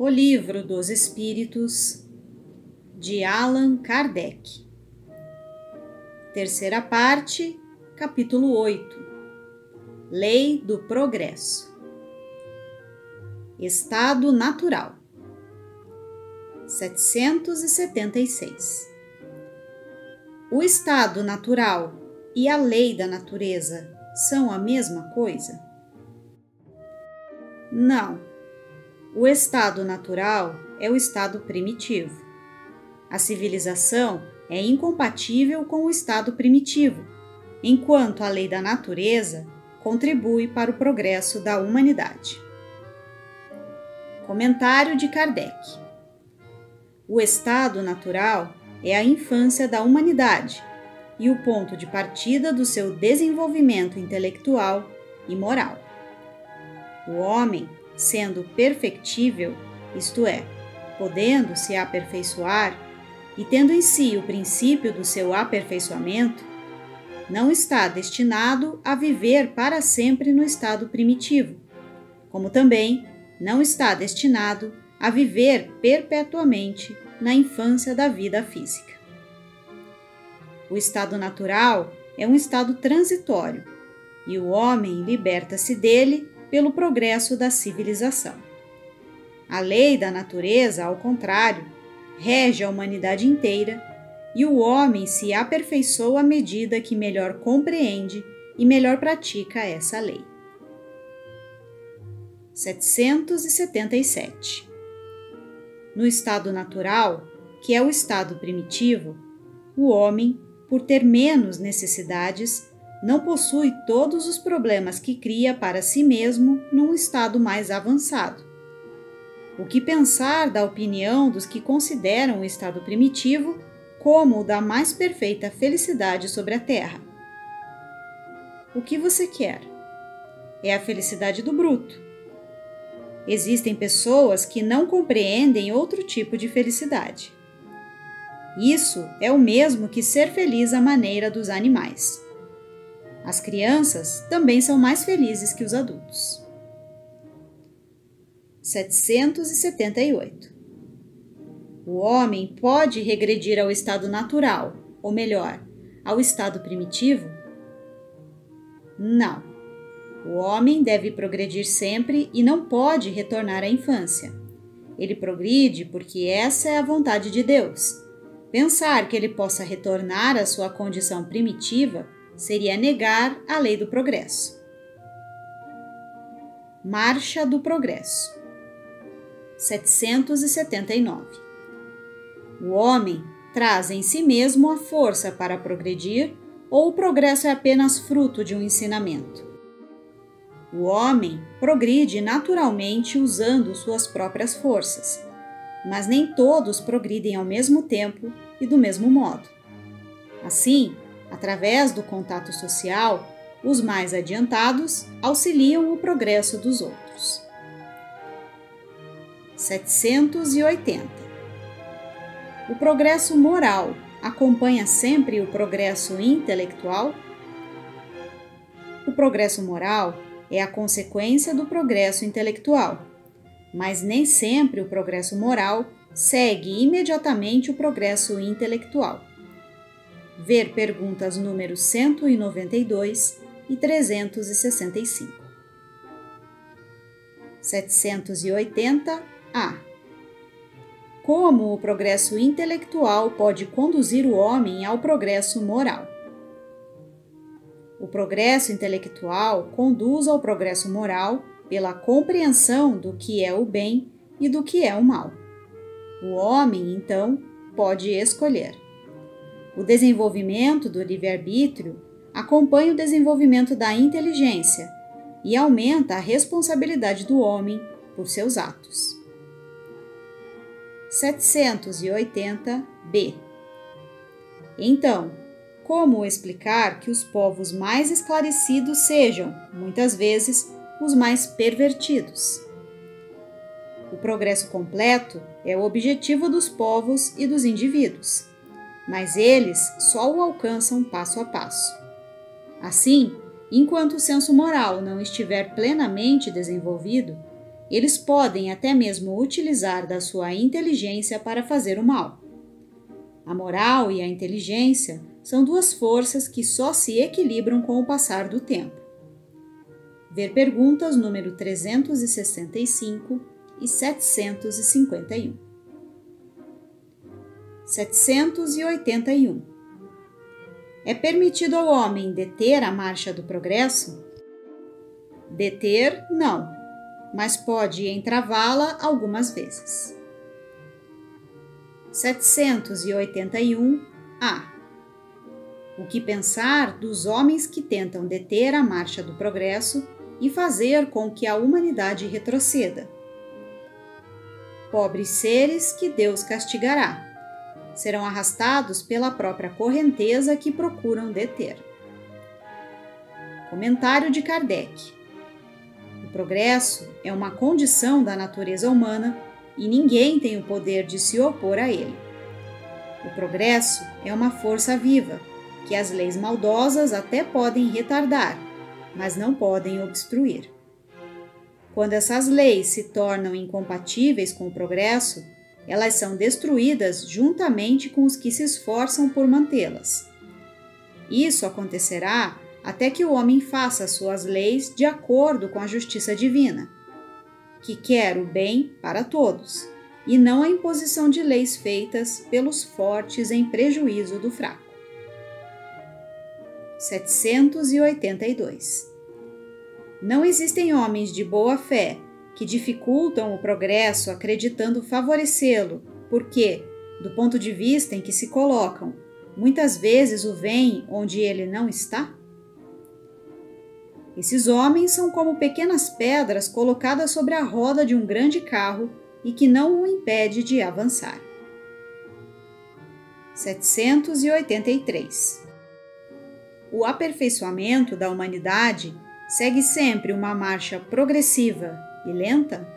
O Livro dos Espíritos, de Allan Kardec. Terceira parte, capítulo 8. Lei do Progresso. Estado natural. 776. O estado natural e a lei da natureza são a mesma coisa? Não. O estado natural é o estado primitivo. A civilização é incompatível com o estado primitivo, enquanto a lei da natureza contribui para o progresso da humanidade. Comentário de Kardec. O estado natural é a infância da humanidade e o ponto de partida do seu desenvolvimento intelectual e moral. O homem, sendo perfectível, isto é, podendo se aperfeiçoar e tendo em si o princípio do seu aperfeiçoamento, não está destinado a viver para sempre no estado primitivo, como também não está destinado a viver perpetuamente na infância da vida física. O estado natural é um estado transitório e o homem liberta-se dele pelo progresso da civilização. A lei da natureza, ao contrário, rege a humanidade inteira e o homem se aperfeiçoa à medida que melhor compreende e melhor pratica essa lei. 777. No estado natural, que é o estado primitivo, o homem, por ter menos necessidades, não possui todos os problemas que cria para si mesmo num estado mais avançado. O que pensar da opinião dos que consideram o estado primitivo como o da mais perfeita felicidade sobre a Terra? O que você quer? É a felicidade do bruto. Existem pessoas que não compreendem outro tipo de felicidade. Isso é o mesmo que ser feliz à maneira dos animais. As crianças também são mais felizes que os adultos. 778. O homem pode regredir ao estado natural, ou melhor, ao estado primitivo? Não. O homem deve progredir sempre e não pode retornar à infância. Ele progride porque essa é a vontade de Deus. Pensar que ele possa retornar à sua condição primitiva seria negar a lei do progresso. Marcha do progresso. 779. O homem traz em si mesmo a força para progredir ou o progresso é apenas fruto de um ensinamento? O homem progride naturalmente usando suas próprias forças, mas nem todos progridem ao mesmo tempo e do mesmo modo. Assim, através do contato social, os mais adiantados auxiliam o progresso dos outros. 780. O progresso moral acompanha sempre o progresso intelectual? O progresso moral é a consequência do progresso intelectual, mas nem sempre o progresso moral segue imediatamente o progresso intelectual. Ver perguntas números 192 e 365. 780-A. Como o progresso intelectual pode conduzir o homem ao progresso moral? O progresso intelectual conduz ao progresso moral pela compreensão do que é o bem e do que é o mal. O homem, então, pode escolher. O desenvolvimento do livre-arbítrio acompanha o desenvolvimento da inteligência e aumenta a responsabilidade do homem por seus atos. 780-B. Então, como explicar que os povos mais esclarecidos sejam, muitas vezes, os mais pervertidos? O progresso completo é o objetivo dos povos e dos indivíduos, mas eles só o alcançam passo a passo. Assim, enquanto o senso moral não estiver plenamente desenvolvido, Eles podem até mesmo utilizar da sua inteligência para fazer o mal. A moral e a inteligência são duas forças que só se equilibram com o passar do tempo. Ver perguntas número 365 e 751. 781. É permitido ao homem deter a marcha do progresso? Deter, não, mas pode entravá-la algumas vezes. 781-A. O que pensar dos homens que tentam deter a marcha do progresso e fazer com que a humanidade retroceda? Pobres seres que Deus castigará. Serão arrastados pela própria correnteza que procuram deter. Comentário de Kardec. O progresso é uma condição da natureza humana e ninguém tem o poder de se opor a ele. O progresso é uma força viva, que as leis maldosas até podem retardar, mas não podem obstruir. Quando essas leis se tornam incompatíveis com o progresso, elas são destruídas juntamente com os que se esforçam por mantê-las. Isso acontecerá até que o homem faça suas leis de acordo com a justiça divina, que quer o bem para todos, e não a imposição de leis feitas pelos fortes em prejuízo do fraco. 782. Não existem homens de boa fé que dificultam o progresso acreditando favorecê-lo, porque, do ponto de vista em que se colocam, muitas vezes o veem onde ele não está? Esses homens são como pequenas pedras colocadas sobre a roda de um grande carro e que não o impede de avançar. 783. O aperfeiçoamento da humanidade segue sempre uma marcha progressiva e lenta?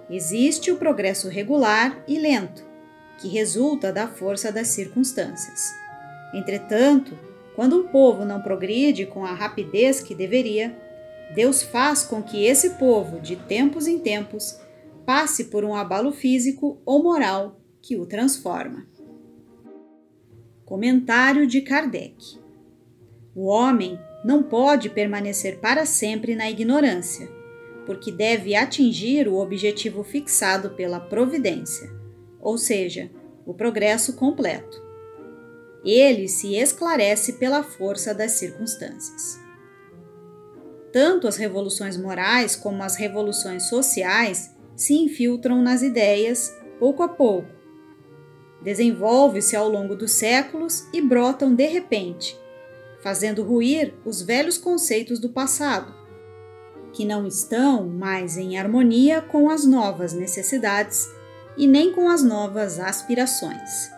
Existe o progresso regular e lento, que resulta da força das circunstâncias. Entretanto, quando um povo não progride com a rapidez que deveria, Deus faz com que esse povo, de tempos em tempos, passe por um abalo físico ou moral que o transforma. Comentário de Kardec. O homem não pode permanecer para sempre na ignorância, porque deve atingir o objetivo fixado pela providência, ou seja, o progresso completo. Ele se esclarece pela força das circunstâncias. Tanto as revoluções morais como as revoluções sociais se infiltram nas ideias pouco a pouco. Desenvolvem-se ao longo dos séculos e brotam de repente, fazendo ruir os velhos conceitos do passado, que não estão mais em harmonia com as novas necessidades e nem com as novas aspirações.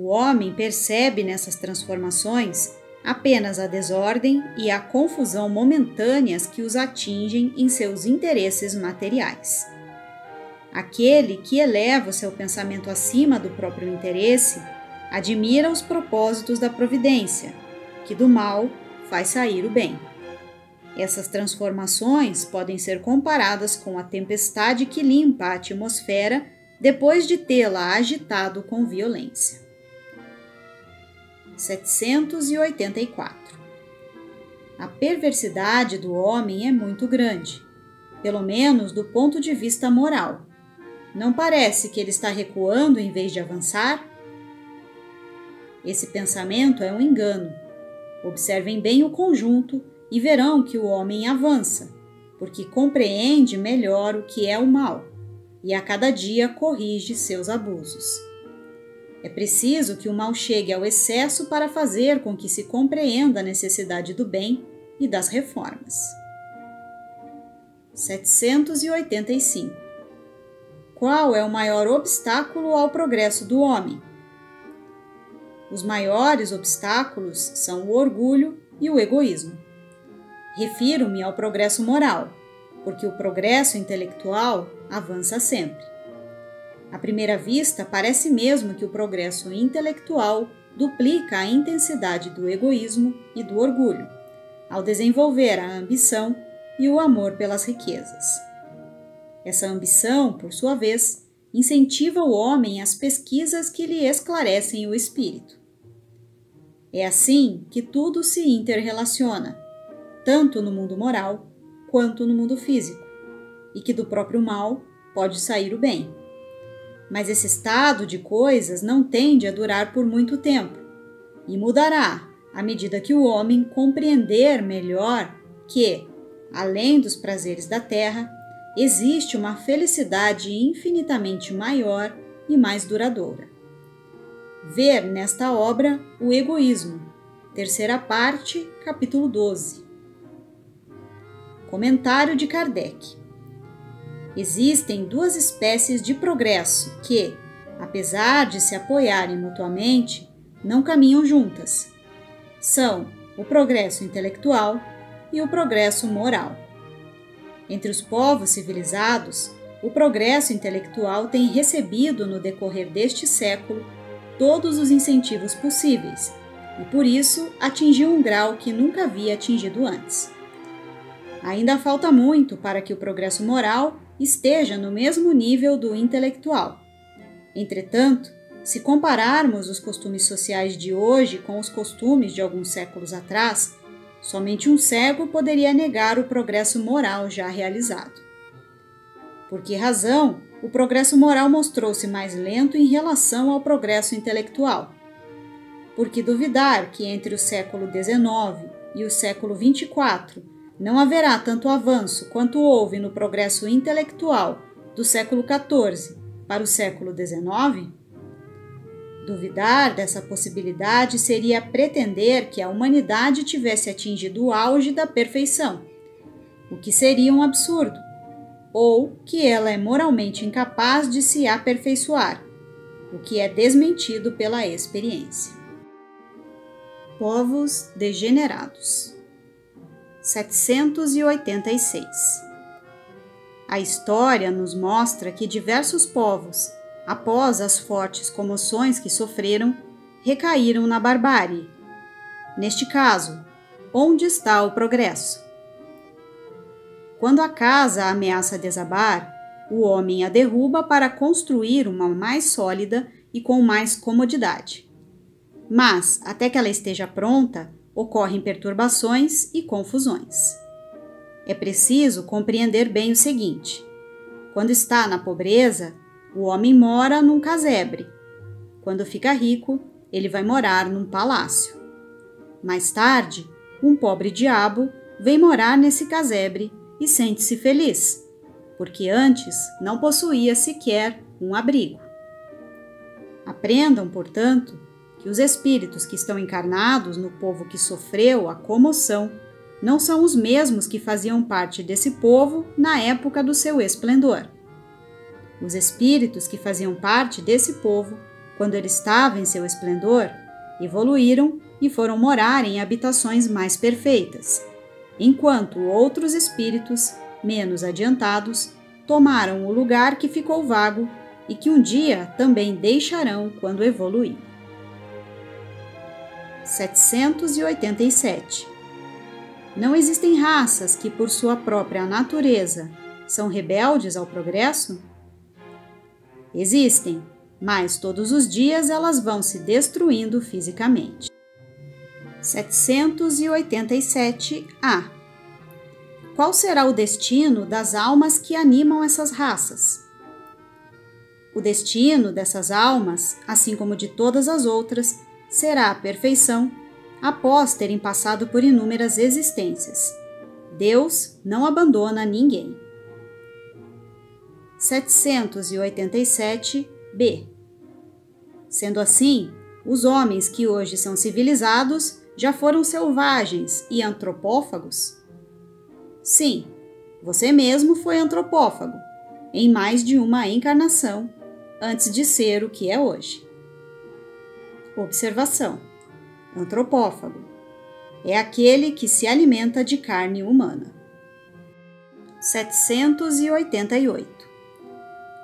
O homem percebe nessas transformações apenas a desordem e a confusão momentâneas que os atingem em seus interesses materiais. Aquele que eleva o seu pensamento acima do próprio interesse admira os propósitos da providência, que do mal faz sair o bem. Essas transformações podem ser comparadas com a tempestade que limpa a atmosfera depois de tê-la agitado com violência. 784. A perversidade do homem é muito grande, pelo menos do ponto de vista moral. Não parece que ele está recuando em vez de avançar? Esse pensamento é um engano. Observem bem o conjunto e verão que o homem avança, porque compreende melhor o que é o mal e a cada dia corrige seus abusos. É preciso que o mal chegue ao excesso para fazer com que se compreenda a necessidade do bem e das reformas. 785. Qual é o maior obstáculo ao progresso do homem? Os maiores obstáculos são o orgulho e o egoísmo. Refiro-me ao progresso moral, porque o progresso intelectual avança sempre. À primeira vista, parece mesmo que o progresso intelectual duplica a intensidade do egoísmo e do orgulho, ao desenvolver a ambição e o amor pelas riquezas. Essa ambição, por sua vez, incentiva o homem às pesquisas que lhe esclarecem o espírito. É assim que tudo se interrelaciona, tanto no mundo moral quanto no mundo físico, e que do próprio mal pode sair o bem. Mas esse estado de coisas não tende a durar por muito tempo, e mudará à medida que o homem compreender melhor que, além dos prazeres da terra, existe uma felicidade infinitamente maior e mais duradoura. Ver nesta obra o egoísmo, terceira parte, capítulo 12. Comentário de Kardec. Existem duas espécies de progresso que, apesar de se apoiarem mutuamente, não caminham juntas. São o progresso intelectual e o progresso moral. Entre os povos civilizados, o progresso intelectual tem recebido no decorrer deste século todos os incentivos possíveis e, por isso, atingiu um grau que nunca havia atingido antes. Ainda falta muito para que o progresso moral esteja no mesmo nível do intelectual. Entretanto, se compararmos os costumes sociais de hoje com os costumes de alguns séculos atrás, somente um cego poderia negar o progresso moral já realizado. Por que razão o progresso moral mostrou-se mais lento em relação ao progresso intelectual? Porque duvidar que entre o século XIX e o século XXIV não haverá tanto avanço quanto houve no progresso intelectual do século XIV para o século XIX? Duvidar dessa possibilidade seria pretender que a humanidade tivesse atingido o auge da perfeição, o que seria um absurdo, ou que ela é moralmente incapaz de se aperfeiçoar, o que é desmentido pela experiência. Povos degenerados. 786. A história nos mostra que diversos povos, após as fortes comoções que sofreram, recaíram na barbárie. Neste caso, onde está o progresso? Quando a casa ameaça desabar, o homem a derruba para construir uma mais sólida e com mais comodidade. Mas, até que ela esteja pronta, ocorrem perturbações e confusões. É preciso compreender bem o seguinte: quando está na pobreza, o homem mora num casebre. Quando fica rico, ele vai morar num palácio. Mais tarde, um pobre diabo vem morar nesse casebre e sente-se feliz, porque antes não possuía sequer um abrigo. Aprendam, portanto, que os espíritos que estão encarnados no povo que sofreu a comoção não são os mesmos que faziam parte desse povo na época do seu esplendor. Os espíritos que faziam parte desse povo, quando ele estava em seu esplendor, evoluíram e foram morar em habitações mais perfeitas, enquanto outros espíritos, menos adiantados, tomaram o lugar que ficou vago e que um dia também deixarão quando evoluir. 787. Não existem raças que, por sua própria natureza, são rebeldes ao progresso? Existem, mas todos os dias elas vão se destruindo fisicamente. 787A. Qual será o destino das almas que animam essas raças? O destino dessas almas, assim como de todas as outras, será a perfeição após terem passado por inúmeras existências. Deus não abandona ninguém. 787b. Sendo assim, os homens que hoje são civilizados já foram selvagens e antropófagos? Sim, você mesmo foi antropófago, em mais de uma encarnação, antes de ser o que é hoje. Observação: antropófago é aquele que se alimenta de carne humana. 788.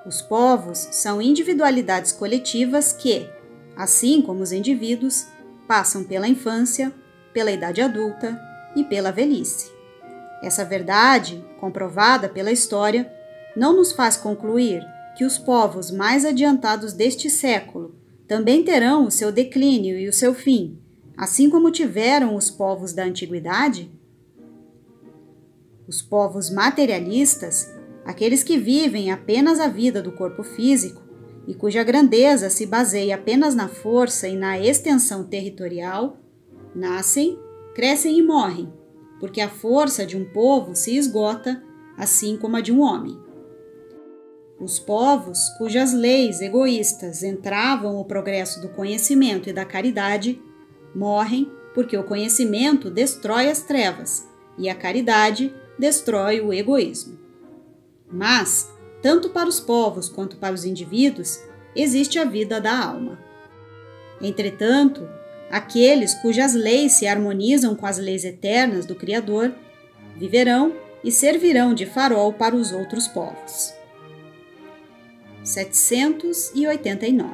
Os povos são individualidades coletivas que, assim como os indivíduos, passam pela infância, pela idade adulta e pela velhice. Essa verdade, comprovada pela história, não nos faz concluir que os povos mais adiantados deste século também terão o seu declínio e o seu fim, assim como tiveram os povos da antiguidade? Os povos materialistas, aqueles que vivem apenas a vida do corpo físico e cuja grandeza se baseia apenas na força e na extensão territorial, nascem, crescem e morrem, porque a força de um povo se esgota, assim como a de um homem. Os povos cujas leis egoístas entravam o progresso do conhecimento e da caridade morrem porque o conhecimento destrói as trevas e a caridade destrói o egoísmo. Mas, tanto para os povos quanto para os indivíduos, existe a vida da alma. Entretanto, aqueles cujas leis se harmonizam com as leis eternas do Criador viverão e servirão de farol para os outros povos. 789.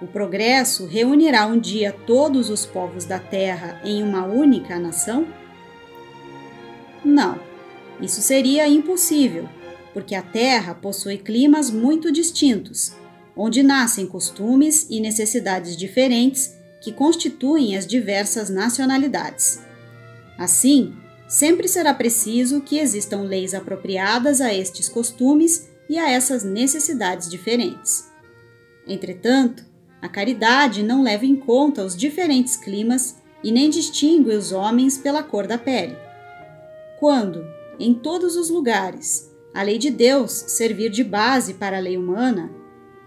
O progresso reunirá um dia todos os povos da Terra em uma única nação? Não, isso seria impossível, porque a Terra possui climas muito distintos, onde nascem costumes e necessidades diferentes que constituem as diversas nacionalidades. Assim, sempre será preciso que existam leis apropriadas a estes costumes e a essas necessidades diferentes. Entretanto, a caridade não leva em conta os diferentes climas e nem distingue os homens pela cor da pele. Quando, em todos os lugares, a lei de Deus servir de base para a lei humana,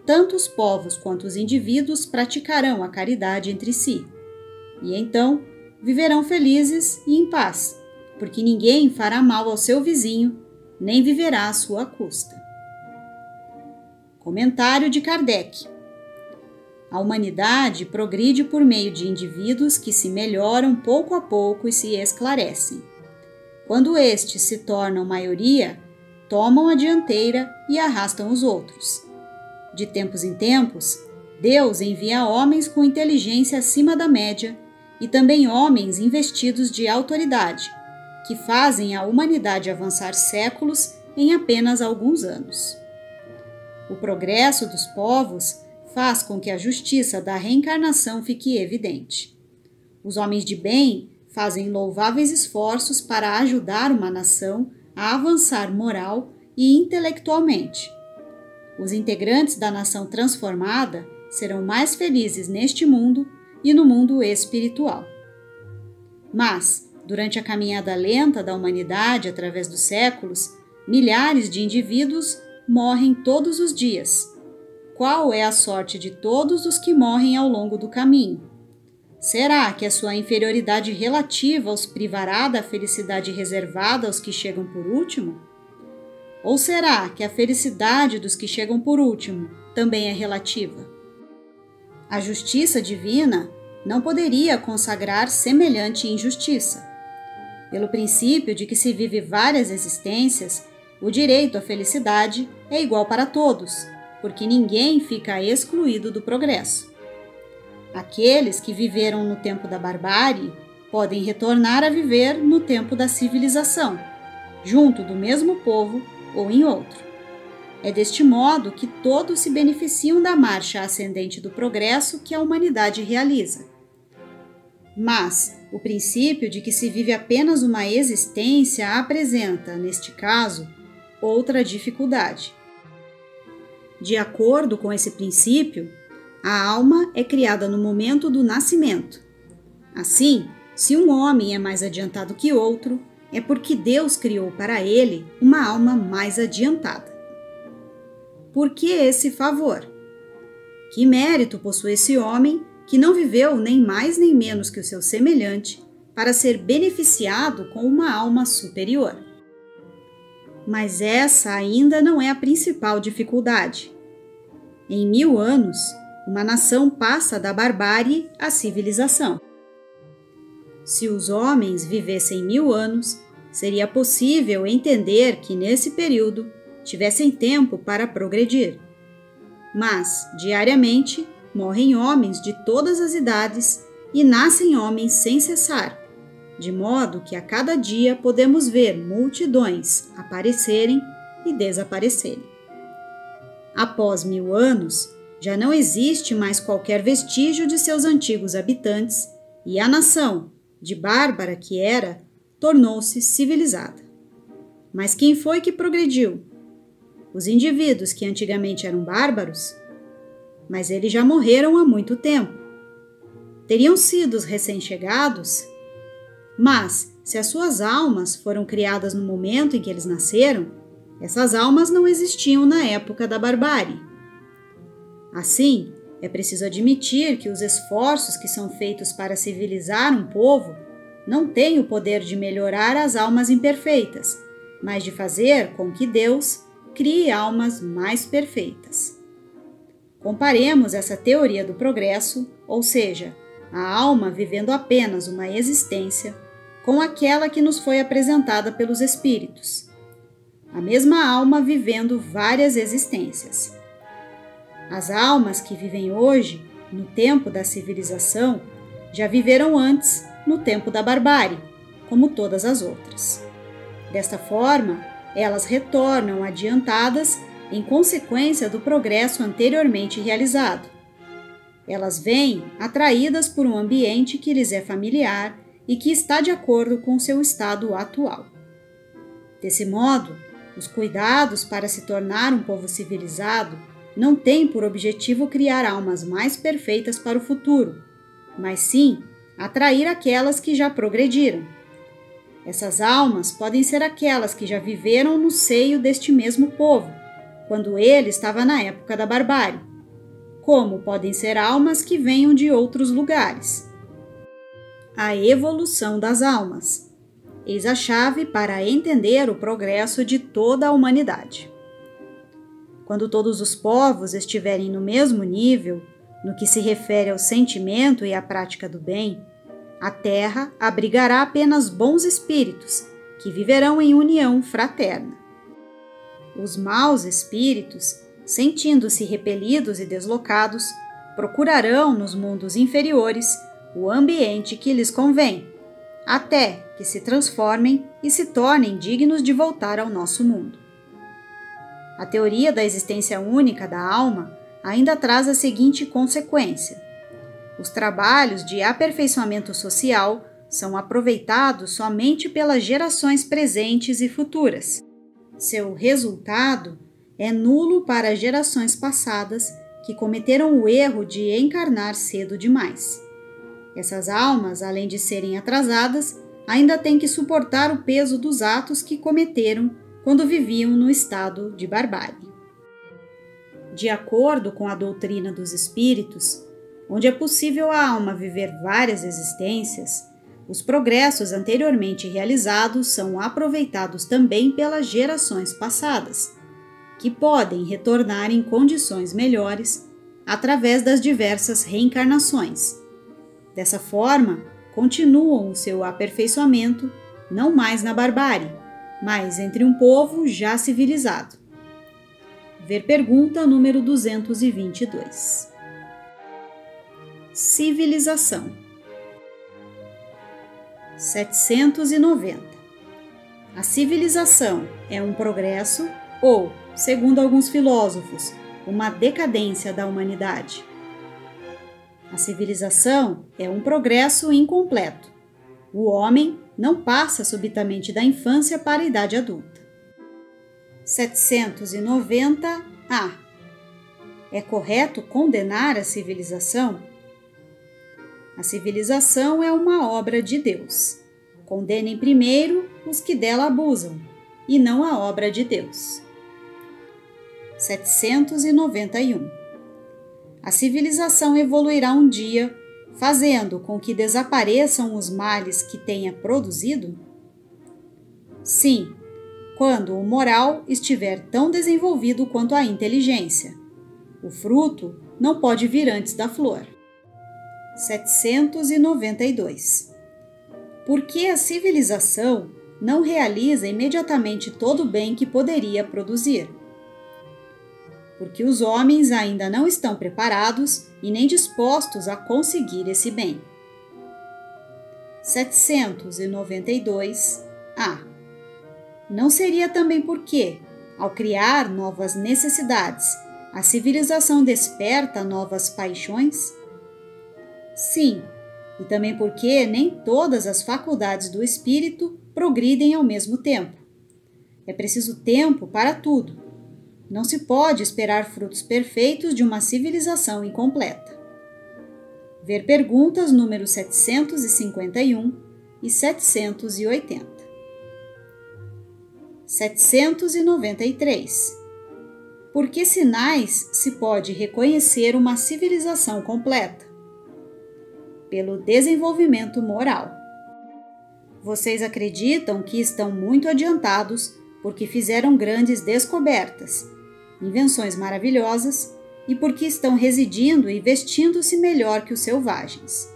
tanto os povos quanto os indivíduos praticarão a caridade entre si, e então viverão felizes e em paz, porque ninguém fará mal ao seu vizinho, nem viverá à sua custa. Comentário de Kardec. A humanidade progride por meio de indivíduos que se melhoram pouco a pouco e se esclarecem. Quando estes se tornam maioria, tomam a dianteira e arrastam os outros. De tempos em tempos, Deus envia homens com inteligência acima da média e também homens investidos de autoridade, que fazem a humanidade avançar séculos em apenas alguns anos. O progresso dos povos faz com que a justiça da reencarnação fique evidente. Os homens de bem fazem louváveis esforços para ajudar uma nação a avançar moral e intelectualmente. Os integrantes da nação transformada serão mais felizes neste mundo e no mundo espiritual. Mas, durante a caminhada lenta da humanidade através dos séculos, milhares de indivíduos morrem todos os dias. Qual é a sorte de todos os que morrem ao longo do caminho? Será que a sua inferioridade relativa os privará da felicidade reservada aos que chegam por último? Ou será que a felicidade dos que chegam por último também é relativa? A justiça divina não poderia consagrar semelhante injustiça. Pelo princípio de que se vive várias existências, o direito à felicidade é igual para todos, porque ninguém fica excluído do progresso. Aqueles que viveram no tempo da barbárie podem retornar a viver no tempo da civilização, junto do mesmo povo ou em outro. É deste modo que todos se beneficiam da marcha ascendente do progresso que a humanidade realiza. Mas o princípio de que se vive apenas uma existência apresenta, neste caso, outra dificuldade. De acordo com esse princípio, a alma é criada no momento do nascimento. Assim, se um homem é mais adiantado que outro, é porque Deus criou para ele uma alma mais adiantada. Por que esse favor? Que mérito possui esse homem que não viveu nem mais nem menos que o seu semelhante para ser beneficiado com uma alma superior? Mas essa ainda não é a principal dificuldade. Em 1000 anos, uma nação passa da barbárie à civilização. Se os homens vivessem 1000 anos, seria possível entender que nesse período tivessem tempo para progredir. Mas, diariamente, morrem homens de todas as idades e nascem homens sem cessar, de modo que a cada dia podemos ver multidões aparecerem e desaparecerem. Após 1000 anos, já não existe mais qualquer vestígio de seus antigos habitantes e a nação, de bárbara que era, tornou-se civilizada. Mas quem foi que progrediu? Os indivíduos que antigamente eram bárbaros? Mas eles já morreram há muito tempo. Teriam sido os recém-chegados? Mas, se as suas almas foram criadas no momento em que eles nasceram, essas almas não existiam na época da barbárie. Assim, é preciso admitir que os esforços que são feitos para civilizar um povo não têm o poder de melhorar as almas imperfeitas, mas de fazer com que Deus crie almas mais perfeitas. Comparemos essa teoria do progresso, ou seja, a alma vivendo apenas uma existência, com aquela que nos foi apresentada pelos espíritos. A mesma alma vivendo várias existências. As almas que vivem hoje, no tempo da civilização, já viveram antes, no tempo da barbárie, como todas as outras. Desta forma, elas retornam adiantadas em consequência do progresso anteriormente realizado. Elas vêm atraídas por um ambiente que lhes é familiar e que está de acordo com seu estado atual. Desse modo, os cuidados para se tornar um povo civilizado não têm por objetivo criar almas mais perfeitas para o futuro, mas sim atrair aquelas que já progrediram. Essas almas podem ser aquelas que já viveram no seio deste mesmo povo, quando ele estava na época da barbárie, como podem ser almas que venham de outros lugares. A evolução das almas. Eis a chave para entender o progresso de toda a humanidade. Quando todos os povos estiverem no mesmo nível, no que se refere ao sentimento e à prática do bem, a Terra abrigará apenas bons espíritos, que viverão em união fraterna. Os maus espíritos, sentindo-se repelidos e deslocados, procurarão nos mundos inferiores o ambiente que lhes convém, até que se transformem e se tornem dignos de voltar ao nosso mundo. A teoria da existência única da alma ainda traz a seguinte consequência: os trabalhos de aperfeiçoamento social são aproveitados somente pelas gerações presentes e futuras. Seu resultado é nulo para as gerações passadas que cometeram o erro de encarnar cedo demais. Essas almas, além de serem atrasadas, ainda têm que suportar o peso dos atos que cometeram quando viviam no estado de barbárie. De acordo com a doutrina dos espíritos, onde é possível a alma viver várias existências, os progressos anteriormente realizados são aproveitados também pelas gerações passadas, que podem retornar em condições melhores através das diversas reencarnações. Dessa forma, continuam o seu aperfeiçoamento, não mais na barbárie, mas entre um povo já civilizado. Ver pergunta número 222. Civilização. 790. A civilização é um progresso ou, segundo alguns filósofos, uma decadência da humanidade. A civilização é um progresso incompleto. O homem não passa subitamente da infância para a idade adulta. 790A. É correto condenar a civilização? A civilização é uma obra de Deus. Condenem primeiro os que dela abusam, e não a obra de Deus. 791. A civilização evoluirá um dia, fazendo com que desapareçam os males que tenha produzido? Sim, quando o moral estiver tão desenvolvido quanto a inteligência. O fruto não pode vir antes da flor. 792. Por que a civilização não realiza imediatamente todo o bem que poderia produzir? Porque os homens ainda não estão preparados e nem dispostos a conseguir esse bem. 792-A. Não seria também porque, ao criar novas necessidades, a civilização desperta novas paixões? Sim, e também porque nem todas as faculdades do espírito progridem ao mesmo tempo. É preciso tempo para tudo. Não se pode esperar frutos perfeitos de uma civilização incompleta. Ver perguntas números 751 e 780. 793. Por que sinais se pode reconhecer uma civilização completa? Pelo desenvolvimento moral. Vocês acreditam que estão muito adiantados porque fizeram grandes descobertas, invenções maravilhosas e porque estão residindo e vestindo-se melhor que os selvagens.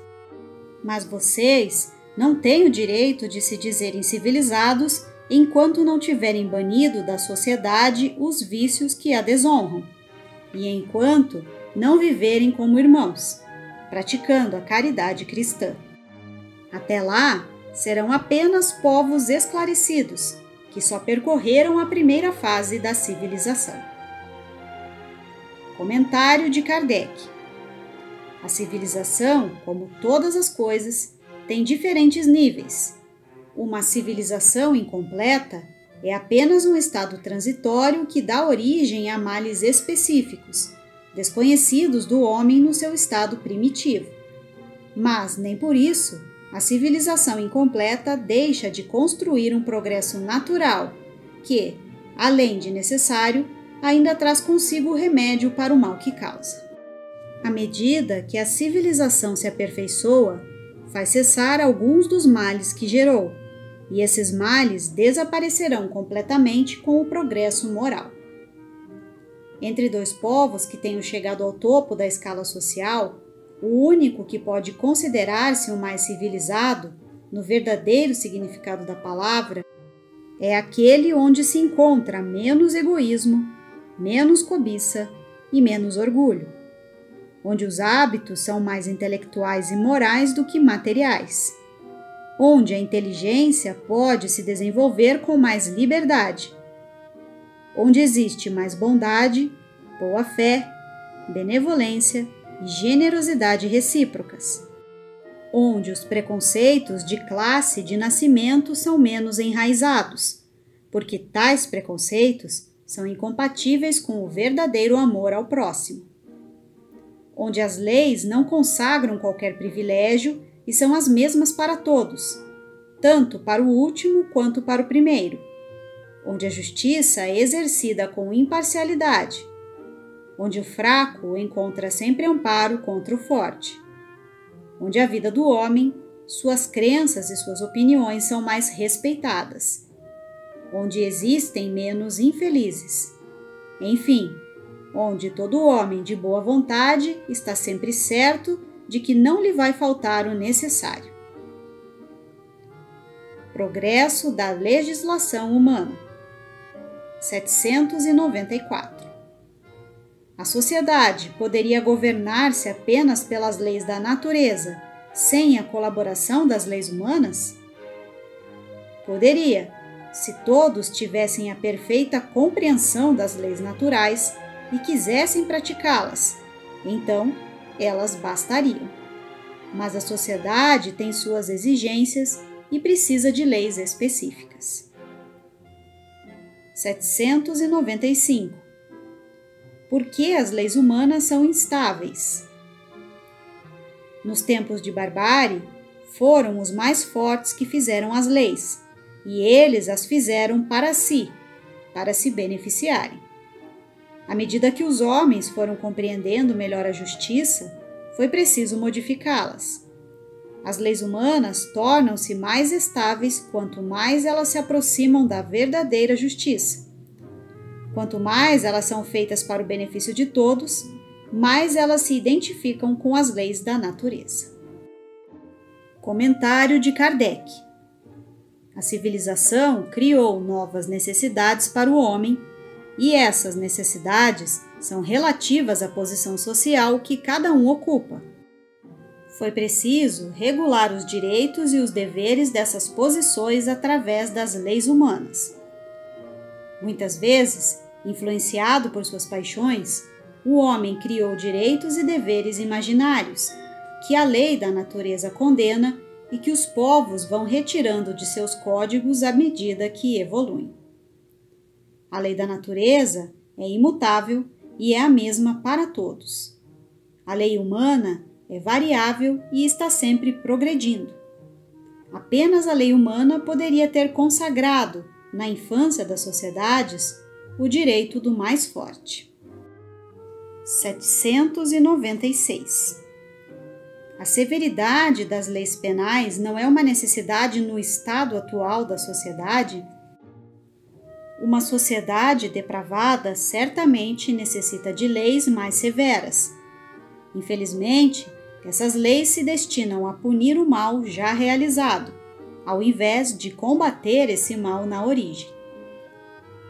Mas vocês não têm o direito de se dizerem civilizados enquanto não tiverem banido da sociedade os vícios que a desonram, e enquanto não viverem como irmãos, praticando a caridade cristã. Até lá, serão apenas povos esclarecidos, que só percorreram a primeira fase da civilização. Comentário de Kardec. A civilização, como todas as coisas, tem diferentes níveis. Uma civilização incompleta é apenas um estado transitório que dá origem a males específicos, desconhecidos do homem no seu estado primitivo. Mas, nem por isso, a civilização incompleta deixa de construir um progresso natural que, além de necessário, ainda traz consigo o remédio para o mal que causa. À medida que a civilização se aperfeiçoa, faz cessar alguns dos males que gerou, e esses males desaparecerão completamente com o progresso moral. Entre dois povos que tenham chegado ao topo da escala social, o único que pode considerar-se o mais civilizado, no verdadeiro significado da palavra, é aquele onde se encontra menos egoísmo, menos cobiça e menos orgulho, onde os hábitos são mais intelectuais e morais do que materiais, onde a inteligência pode se desenvolver com mais liberdade, onde existe mais bondade, boa-fé, benevolência e generosidade recíprocas, onde os preconceitos de classe e de nascimento são menos enraizados, porque tais preconceitos são incompatíveis com o verdadeiro amor ao próximo, onde as leis não consagram qualquer privilégio e são as mesmas para todos, tanto para o último quanto para o primeiro, onde a justiça é exercida com imparcialidade, onde o fraco encontra sempre amparo contra o forte, onde a vida do homem, suas crenças e suas opiniões são mais respeitadas, onde existem menos infelizes, enfim, onde todo homem de boa vontade está sempre certo de que não lhe vai faltar o necessário. Progresso da legislação humana. 794. A sociedade poderia governar-se apenas pelas leis da natureza, sem a colaboração das leis humanas? Poderia, se todos tivessem a perfeita compreensão das leis naturais e quisessem praticá-las, então elas bastariam. Mas a sociedade tem suas exigências e precisa de leis específicas. 795. Por que as leis humanas são instáveis? Nos tempos de barbárie, foram os mais fortes que fizeram as leis, e eles as fizeram para si, para se beneficiarem. À medida que os homens foram compreendendo melhor a justiça, foi preciso modificá-las. As leis humanas tornam-se mais estáveis quanto mais elas se aproximam da verdadeira justiça. Quanto mais elas são feitas para o benefício de todos, mais elas se identificam com as leis da natureza. Comentário de Kardec. A civilização criou novas necessidades para o homem, e essas necessidades são relativas à posição social que cada um ocupa. Foi preciso regular os direitos e os deveres dessas posições através das leis humanas. Muitas vezes, influenciado por suas paixões, o homem criou direitos e deveres imaginários, que a lei da natureza condena e que os povos vão retirando de seus códigos à medida que evoluem. A lei da natureza é imutável e é a mesma para todos. A lei humana é variável e está sempre progredindo. Apenas a lei humana poderia ter consagrado, na infância das sociedades, o direito do mais forte. 796. A severidade das leis penais não é uma necessidade no estado atual da sociedade? Uma sociedade depravada certamente necessita de leis mais severas. Infelizmente, essas leis se destinam a punir o mal já realizado, ao invés de combater esse mal na origem.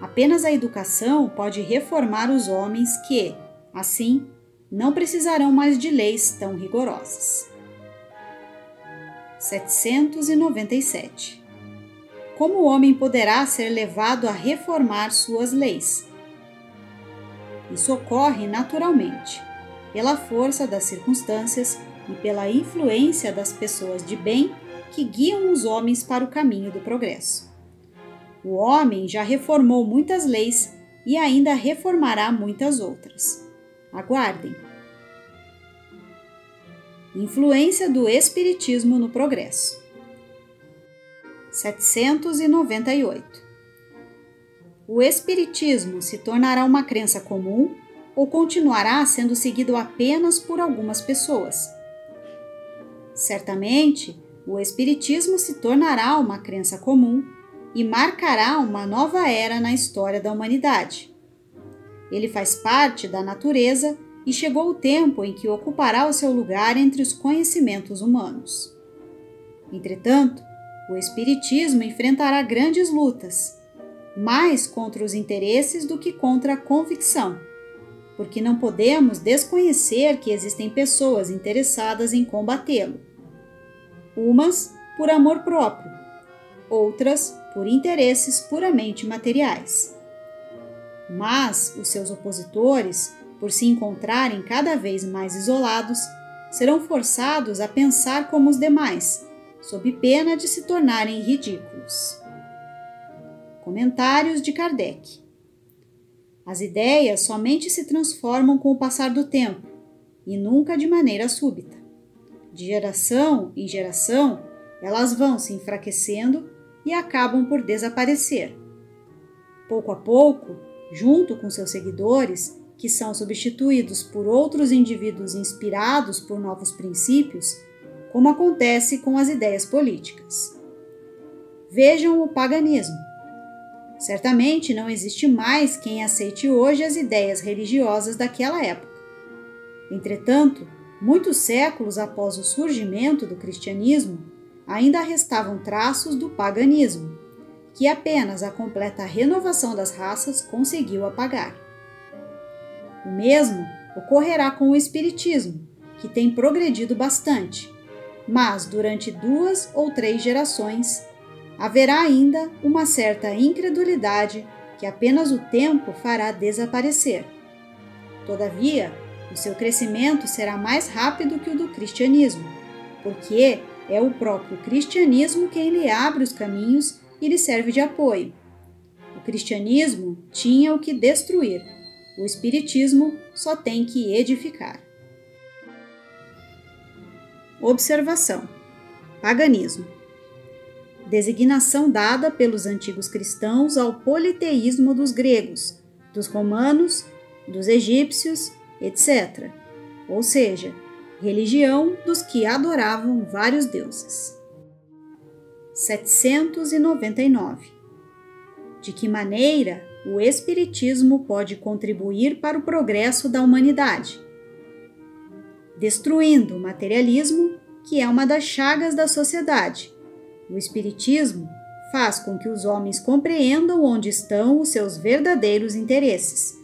Apenas a educação pode reformar os homens que, assim, não precisarão mais de leis tão rigorosas. 797. Como o homem poderá ser levado a reformar suas leis? Isso ocorre naturalmente, pela força das circunstâncias e pela influência das pessoas de bem que guiam os homens para o caminho do progresso. O homem já reformou muitas leis e ainda reformará muitas outras. Aguardem. Influência do Espiritismo no progresso. 798. O Espiritismo se tornará uma crença comum ou continuará sendo seguido apenas por algumas pessoas? Certamente, o Espiritismo se tornará uma crença comum e marcará uma nova era na história da humanidade. Ele faz parte da natureza e chegou o tempo em que ocupará o seu lugar entre os conhecimentos humanos. Entretanto, o Espiritismo enfrentará grandes lutas, mais contra os interesses do que contra a convicção, porque não podemos desconhecer que existem pessoas interessadas em combatê-lo. Umas por amor próprio, outras por interesses puramente materiais. Mas os seus opositores, por se encontrarem cada vez mais isolados, serão forçados a pensar como os demais, sob pena de se tornarem ridículos. Comentários de Kardec. As ideias somente se transformam com o passar do tempo, e nunca de maneira súbita. De geração em geração, elas vão se enfraquecendo e acabam por desaparecer. Pouco a pouco, junto com seus seguidores, que são substituídos por outros indivíduos inspirados por novos princípios, como acontece com as ideias políticas. Vejam o paganismo. Certamente não existe mais quem aceite hoje as ideias religiosas daquela época. Entretanto, muitos séculos após o surgimento do cristianismo, ainda restavam traços do paganismo, que apenas a completa renovação das raças conseguiu apagar. O mesmo ocorrerá com o espiritismo, que tem progredido bastante, mas durante 2 ou 3 gerações haverá ainda uma certa incredulidade que apenas o tempo fará desaparecer. Todavia, o seu crescimento será mais rápido que o do cristianismo, porque é o próprio cristianismo quem lhe abre os caminhos e lhe serve de apoio. O cristianismo tinha o que destruir, o espiritismo só tem que edificar. Observação: paganismo. Designação dada pelos antigos cristãos ao politeísmo dos gregos, dos romanos, dos egípcios, etc. Ou seja, religião dos que adoravam vários deuses. 799. De que maneira o espiritismo pode contribuir para o progresso da humanidade? Destruindo o materialismo, que é uma das chagas da sociedade. O espiritismo faz com que os homens compreendam onde estão os seus verdadeiros interesses.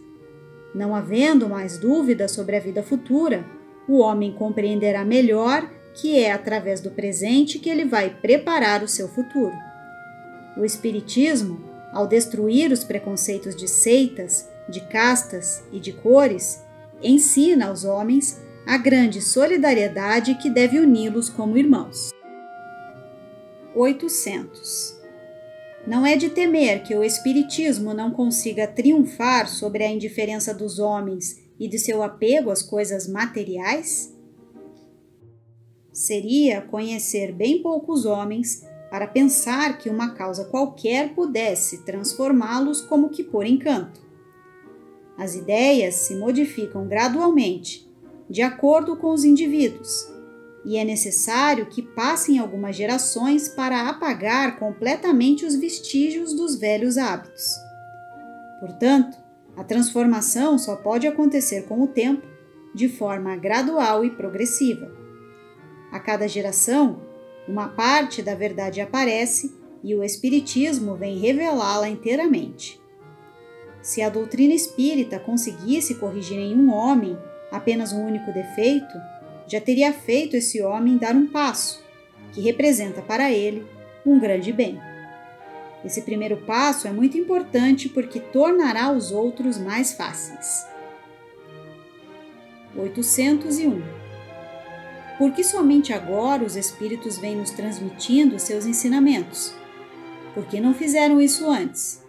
Não havendo mais dúvida sobre a vida futura, o homem compreenderá melhor que é através do presente que ele vai preparar o seu futuro. O Espiritismo, ao destruir os preconceitos de seitas, de castas e de cores, ensina aos homens a grande solidariedade que deve uni-los como irmãos. 800. Não é de temer que o Espiritismo não consiga triunfar sobre a indiferença dos homens e de seu apego às coisas materiais? Seria conhecer bem poucos homens para pensar que uma causa qualquer pudesse transformá-los como que por encanto. As ideias se modificam gradualmente, de acordo com os indivíduos, e é necessário que passem algumas gerações para apagar completamente os vestígios dos velhos hábitos. Portanto, a transformação só pode acontecer com o tempo, de forma gradual e progressiva. A cada geração, uma parte da verdade aparece e o Espiritismo vem revelá-la inteiramente. Se a doutrina espírita conseguisse corrigir em um homem apenas um único defeito, já teria feito esse homem dar um passo, que representa para ele um grande bem. Esse primeiro passo é muito importante porque tornará os outros mais fáceis. 801. Por que somente agora os Espíritos vêm nos transmitindo seus ensinamentos? Por que não fizeram isso antes?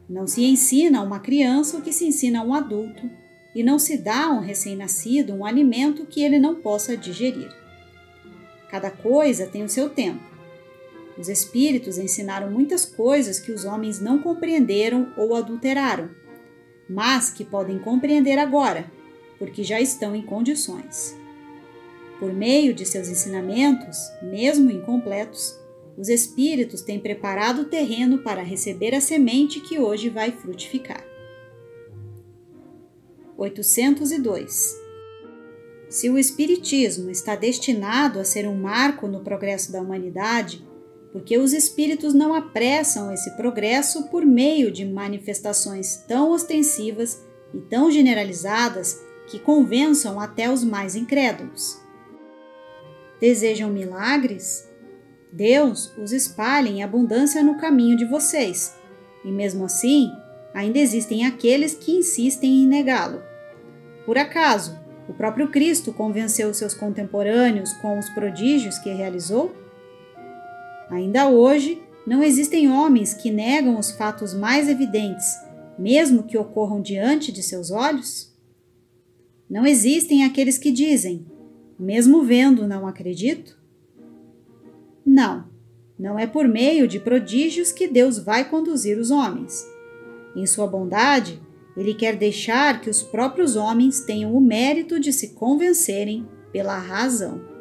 Não se ensina a uma criança o que se ensina a um adulto, e não se dá a um recém-nascido um alimento que ele não possa digerir. Cada coisa tem o seu tempo. Os Espíritos ensinaram muitas coisas que os homens não compreenderam ou adulteraram, mas que podem compreender agora, porque já estão em condições. Por meio de seus ensinamentos, mesmo incompletos, os Espíritos têm preparado o terreno para receber a semente que hoje vai frutificar. 802. Se o Espiritismo está destinado a ser um marco no progresso da humanidade, porque os Espíritos não apressam esse progresso por meio de manifestações tão ostensivas e tão generalizadas que convençam até os mais incrédulos? Desejam milagres? Deus os espalha em abundância no caminho de vocês, e mesmo assim, ainda existem aqueles que insistem em negá-lo. Por acaso, o próprio Cristo convenceu seus contemporâneos com os prodígios que realizou? Ainda hoje, não existem homens que negam os fatos mais evidentes, mesmo que ocorram diante de seus olhos? Não existem aqueles que dizem, mesmo vendo, não acredito? Não, não é por meio de prodígios que Deus vai conduzir os homens. Em sua bondade, Ele quer deixar que os próprios homens tenham o mérito de se convencerem pela razão.